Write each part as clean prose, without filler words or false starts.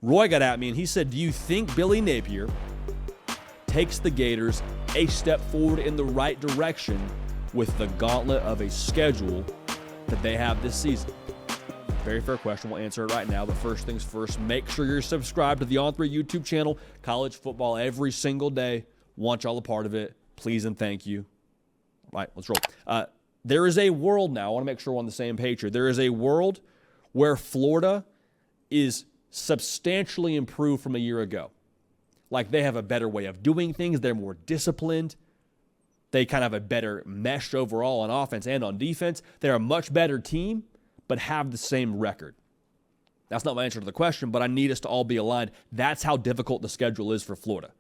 Roy got at me and he said, do you think Billy Napier takes the Gators a step forward in the right direction with the gauntlet of a schedule that they have this season? Very fair question. We'll answer it right now. But first things first, make sure you're subscribed to the On3 YouTube channel. College football every single day. Want y'all a part of it. Please and thank you. All right, let's roll. There is a world now. I want to make sure we're on the same page here. There is a world where Florida is substantially improved from a year ago. Like they have a better way of doing things. They're more disciplined. They kind of have a better mesh overall on offense and on defense. They're a much better team, but have the same record. That's not my answer to the question, but I need us to all be aligned. That's how difficult the schedule is for Florida.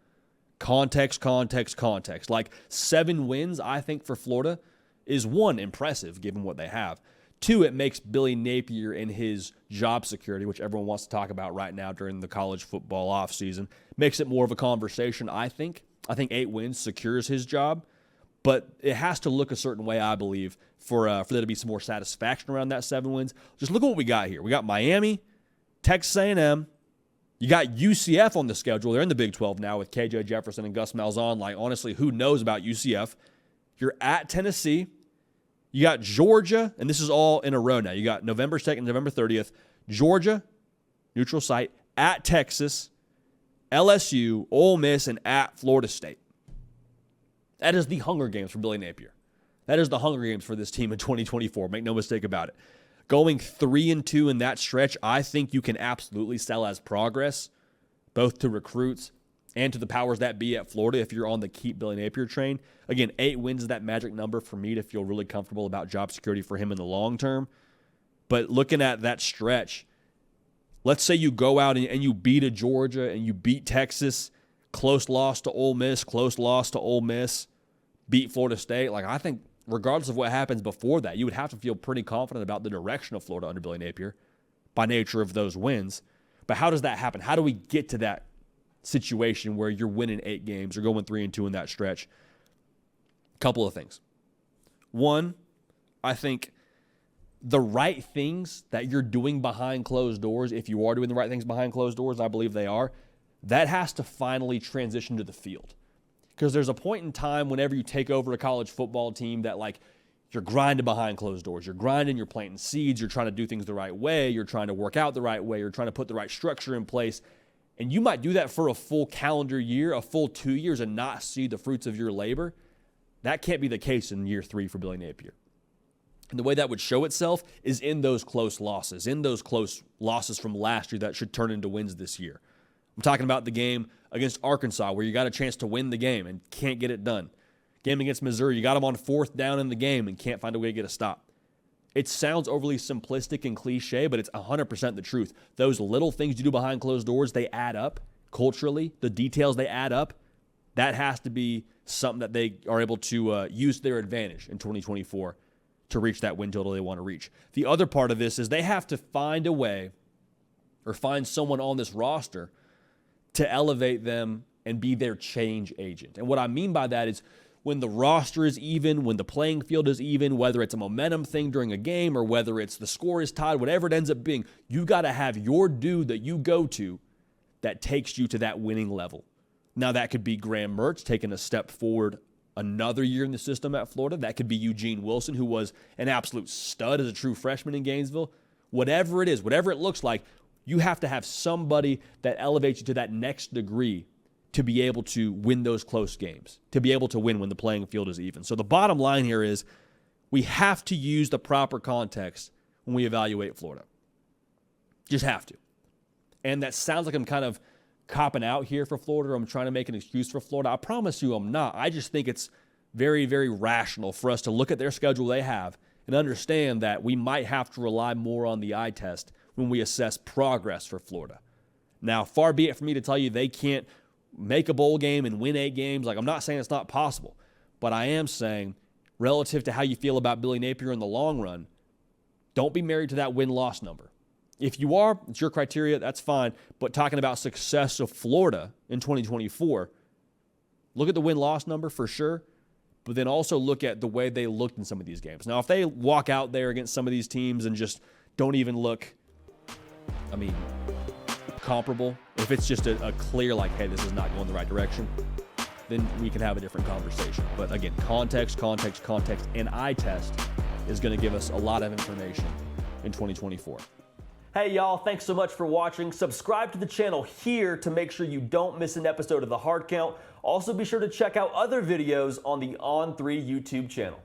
Context, context, context. Like 7 wins, I think, for Florida is, 1, impressive given what they have. 2, it makes Billy Napier and his job security, which everyone wants to talk about right now during the college football offseason, makes it more of a conversation, I think. I think 8 wins secures his job, but it has to look a certain way, I believe, for there to be some more satisfaction around that 7 wins. Just look at what we got here. We got Miami, Texas A&M. You got UCF on the schedule. They're in the Big 12 now with KJ Jefferson and Gus Malzahn. Like, honestly, who knows about UCF? You're at Tennessee. You got Georgia, and this is all in a row now. You got November 2nd, November 30th. Georgia, neutral site, at Texas, LSU, Ole Miss, and at Florida State. That is the Hunger Games for Billy Napier. That is the Hunger Games for this team in 2024. Make no mistake about it. Going 3-2 in that stretch, I think you can absolutely sell as progress, both to recruits and to the powers that be at Florida if you're on the keep Billy Napier train. Again, 8 wins is that magic number for me to feel really comfortable about job security for him in the long term. But looking at that stretch, let's say you go out and you beat a Georgia and you beat Texas, close loss to Ole Miss, beat Florida State. Like, I think regardless of what happens before that, you would have to feel pretty confident about the direction of Florida under Billy Napier by nature of those wins. But how does that happen? How do we get to that situation where you're winning 8 games or going 3-2 in that stretch? Couple of things. 1, I think the right things that you're doing behind closed doors, if you are doing the right things behind closed doors, I believe they are, that has to finally transition to the field. Because there's a point in time whenever you take over a college football team that, like, you're grinding behind closed doors. You're grinding, you're planting seeds, you're trying to do things the right way, you're trying to work out the right way, you're trying to put the right structure in place. And you might do that for a full calendar year, a full 2 years, and not see the fruits of your labor. That can't be the case in year 3 for Billy Napier. And the way that would show itself is in those close losses from last year that should turn into wins this year. I'm talking about the game against Arkansas where you got a chance to win the game and can't get it done. Game against Missouri, you got them on 4th down in the game and can't find a way to get a stop. It sounds overly simplistic and cliche, but it's 100% the truth. Those little things you do behind closed doors, they add up culturally. The details, they add up. That has to be something that they are able to use to their advantage in 2024 to reach that win total they want to reach. The other part of this is they have to find a way or find someone on this roster to elevate them and be their change agent. And what I mean by that is when the roster is even, when the playing field is even, whether it's a momentum thing during a game or whether it's the score is tied, whatever it ends up being, you got to have your dude that you go to that takes you to that winning level. Now, that could be Graham Mertz taking a step forward another year in the system at Florida. That could be Eugene Wilson, who was an absolute stud as a true freshman in Gainesville. Whatever it is, whatever it looks like, you have to have somebody that elevates you to that next degree to be able to win those close games, to be able to win when the playing field is even. So the bottom line here is we have to use the proper context when we evaluate Florida. Just have to. And that sounds like I'm kind of copping out here for Florida, or I'm trying to make an excuse for Florida. I promise you I'm not. I just think it's very, very rational for us to look at their schedule they have and understand that we might have to rely more on the eye test when we assess progress for Florida. Now, far be it for me to tell you they can't make a bowl game and win 8 games. Like, I'm not saying it's not possible, but I am saying relative to how you feel about Billy Napier in the long run, don't be married to that win-loss number. If you are, it's your criteria, that's fine. But talking about success of Florida in 2024, look at the win-loss number for sure, but then also look at the way they looked in some of these games. Now, if they walk out there against some of these teams and just don't even look, I mean, comparable, if it's just a clear, like, hey, this is not going the right direction, then we can have a different conversation. But again, context, and eye test is going to give us a lot of information in 2024. Hey y'all, thanks so much for watching. Subscribe to the channel here to make sure you don't miss an episode of The Hard Count. Also be sure to check out other videos on the On3 YouTube channel.